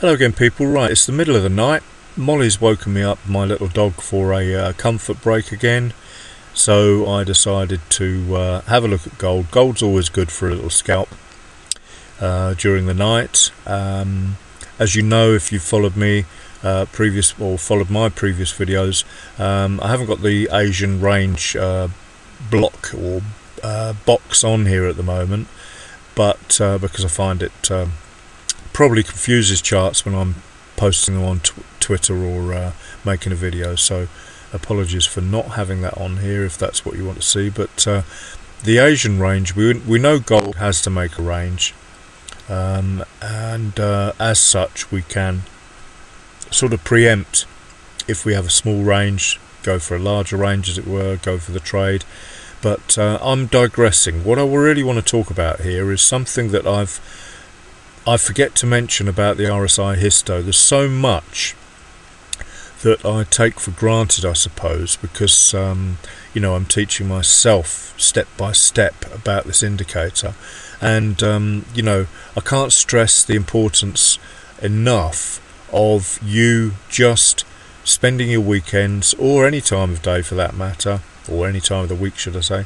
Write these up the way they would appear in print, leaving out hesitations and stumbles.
Hello again, people. Right, it's the middle of the night. Molly's woken me up, my little dog, for a comfort break again. So I decided to have a look at gold. Gold's always good for a little scalp during the night. As you know, if you've followed me followed my previous videos, I haven't got the Asian range block or box on here at the moment, but because I find it probably confuses charts when I'm posting them on Twitter or making a video, so apologies for not having that on here if that's what you want to see. But the Asian range, we know gold has to make a range, and as such we can sort of preempt if we have a small range, go for a larger range as it were, go for the trade. But I'm digressing. What I really want to talk about here is something that I forget to mention about the RsiHisto. There's so much that I take for granted, I suppose, because I'm teaching myself step by step about this indicator, and I can't stress the importance enough of you just spending your weekends, or any time of day for that matter, or any time of the week should I say,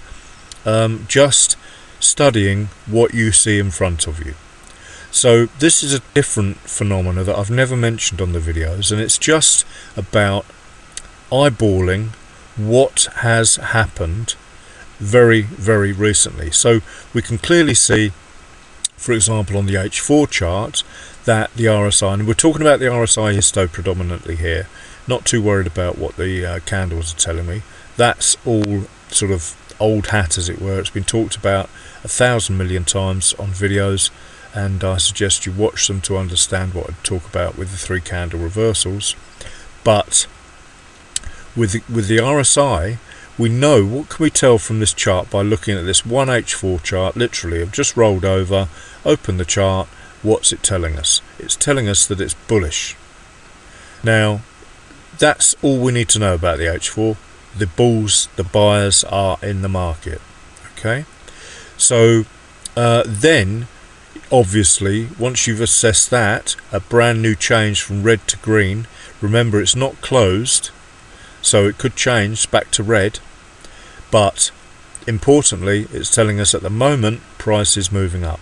just studying what you see in front of you. So this is a different phenomena that I've never mentioned on the videos, and it's just about eyeballing what has happened very, very recently. So we can clearly see, for example, on the H4 chart, that the RSI, and we're talking about the RsiHisto predominantly here, not too worried about what the candles are telling me. That's all sort of old hat, as it were. It's been talked about 1,000 million times on videos, and I suggest you watch them to understand what I talk about with the 3 candle reversals. But with the RSI, we know, what can we tell from this chart by looking at this one H4 chart? Literally, I've just rolled over, opened the chart. What's it telling us? It's telling us that it's bullish. Now, that's all we need to know about the H4. The bulls, the buyers are in the market. Okay, so then obviously, once you've assessed that, a brand new change from red to green. Remember, it's not closed, so it could change back to red, but importantly, it's telling us at the moment price is moving up.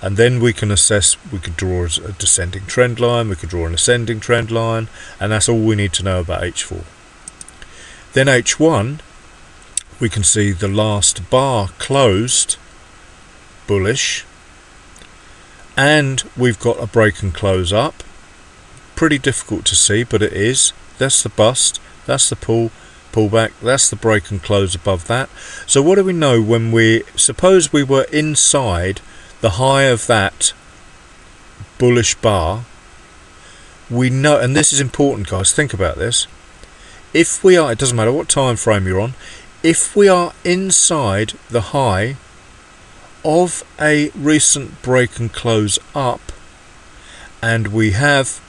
And then we can assess, we could draw a descending trend line, we could draw an ascending trend line, and that's all we need to know about H4. Then H1, we can see the last bar closed bullish, and we've got a break and close up. Pretty difficult to see, but it is. That's the bust, that's the pullback, that's the break and close above that. So what do we know when suppose we were inside the high of that bullish bar? We know, and this is important, guys, think about this. If we are, it doesn't matter what time frame you're on, if we are inside the high of a recent break and close up, and we have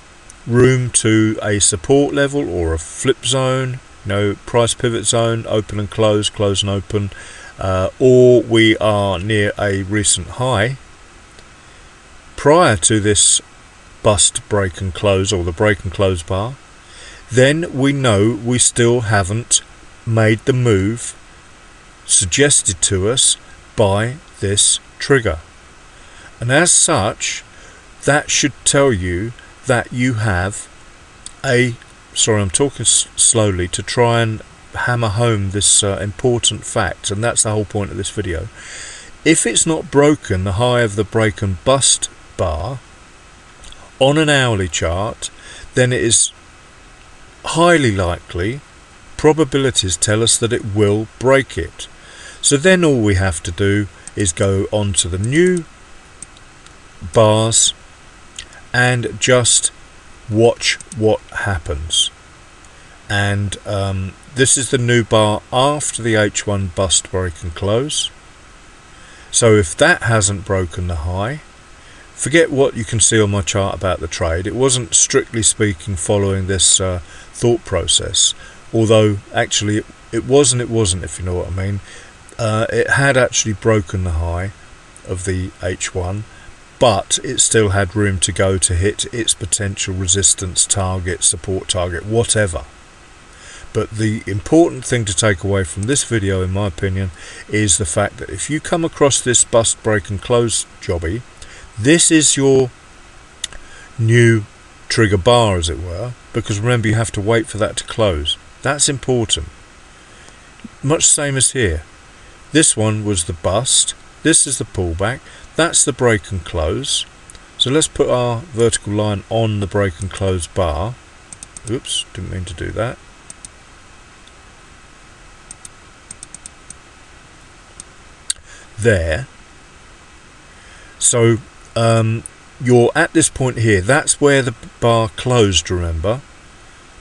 room to a support level or a flip zone, price pivot zone, open and close, close and open, or we are near a recent high prior to this bust break and close, or the break and close bar, then we know we still haven't made the move suggested to us by this trigger. And as such, that should tell you that you have sorry, I'm talking slowly to try and hammer home this important fact, and that's the whole point of this video. If it's not broken the high of the break and bust bar on an hourly chart, then it is highly likely, probabilities tell us that it will break it. So then all we have to do is go on to the new bars and just watch what happens. And this is the new bar after the H1 bust break and close. So if that hasn't broken the high, forget what you can see on my chart about the trade. It wasn't strictly speaking following this thought process, although actually it was and it wasn't, if you know what I mean. It had actually broken the high of the H1, but it still had room to go to hit its potential resistance target, support target, whatever. But the important thing to take away from this video, in my opinion, is the fact that if you come across this bust, break and close jobby, this is your new trigger bar, as it were, because remember, you have to wait for that to close. That's important. Much same as here. This one was the bust, this is the pullback, that's the break and close. So let's put our vertical line on the break and close bar. Oops, didn't mean to do that. There. So you're at this point here. That's where the bar closed, remember.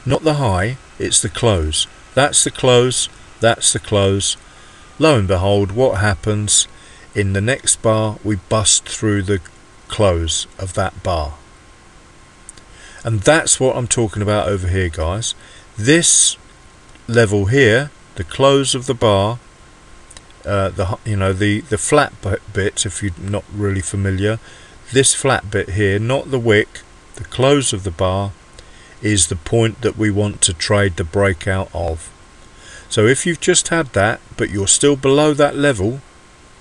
Not the high, it's the close. That's the close, that's the close. Lo and behold, what happens? In the next bar, we bust through the close of that bar. And that's what I'm talking about over here, guys. This level here, the close of the bar, the flat bit, if you're not really familiar, this flat bit here, not the wick, the close of the bar, is the point that we want to trade the breakout of. So if you've just had that, but you're still below that level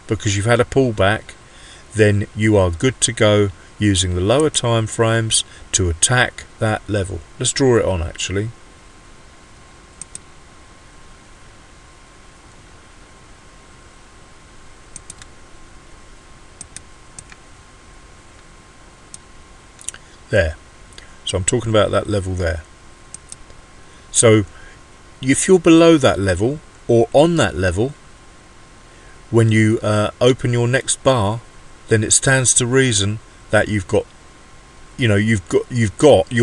because you've had a pullback, then you are good to go using the lower time frames to attack that level. Let's draw it on actually. There. So I'm talking about that level there. So if you're below that level or on that level, when you open your next bar, then it stands to reason that you're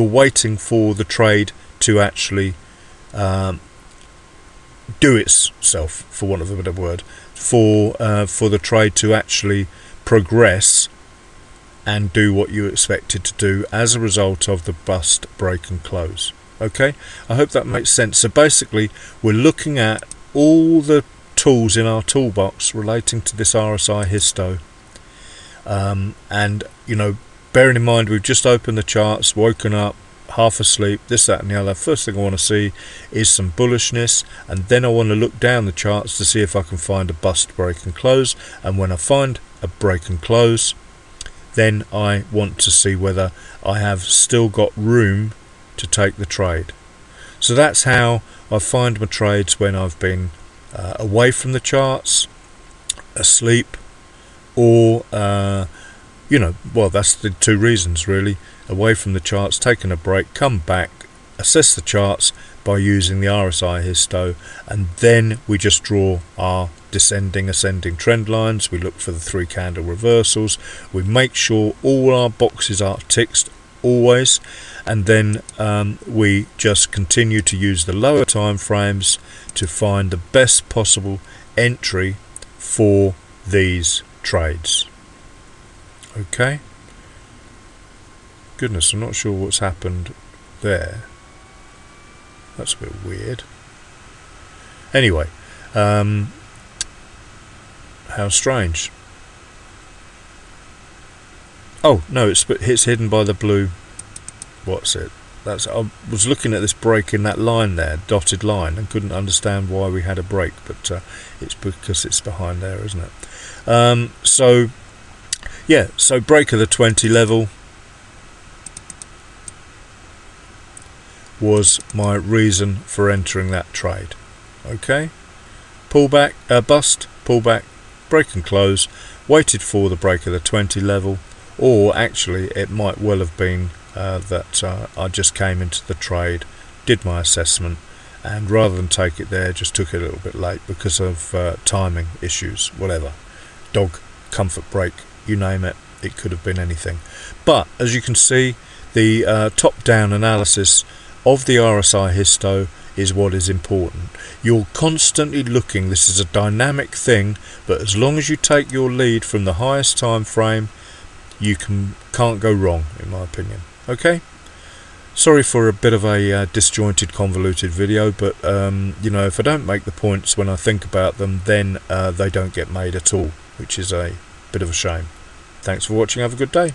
waiting for the trade to actually do itself, for want of a better word, for the trade to actually progress and do what you expect it to do as a result of the bust, break and close. Okay, I hope that makes sense. So basically we're looking at all the tools in our toolbox relating to this RsiHisto, and bearing in mind we've just opened the charts, woken up, half asleep, this, that and the other. First thing I want to see is some bullishness, and then I want to look down the charts to see if I can find a bust, break and close. And when I find a break and close, then I want to see whether I have still got room to take the trade. So that's how I find my trades when I've been away from the charts, asleep, or well, that's the two reasons really. Away from the charts, taking a break, come back, assess the charts by using the RsiHisto, and then we just draw our descending, ascending trend lines. We look for the 3 candle reversals, we make sure all our boxes are ticked always, and then we just continue to use the lower time frames to find the best possible entry for these trades. Okay, goodness, I'm not sure what's happened there. That's a bit weird. Anyway, how strange. Oh no, it's hidden by the blue. What's it? I was looking at this break in that line there, dotted line, and couldn't understand why we had a break, but it's because it's behind there, isn't it? So yeah, so break of the 20 level was my reason for entering that trade. Okay, pullback, bust, pullback, break and close, waited for the break of the 20 level, or actually it might well have been that I just came into the trade, did my assessment, and rather than take it there, just took it a little bit late because of timing issues, whatever, dog, comfort break, you name it, it could have been anything. But as you can see, the top-down analysis of the RsiHisto is what is important. You're constantly looking, this is a dynamic thing, but as long as you take your lead from the highest time frame, you can't go wrong, in my opinion. Okay, sorry for a bit of a disjointed, convoluted video, but if I don't make the points when I think about them, then they don't get made at all, which is a bit of a shame. Thanks for watching, have a good day.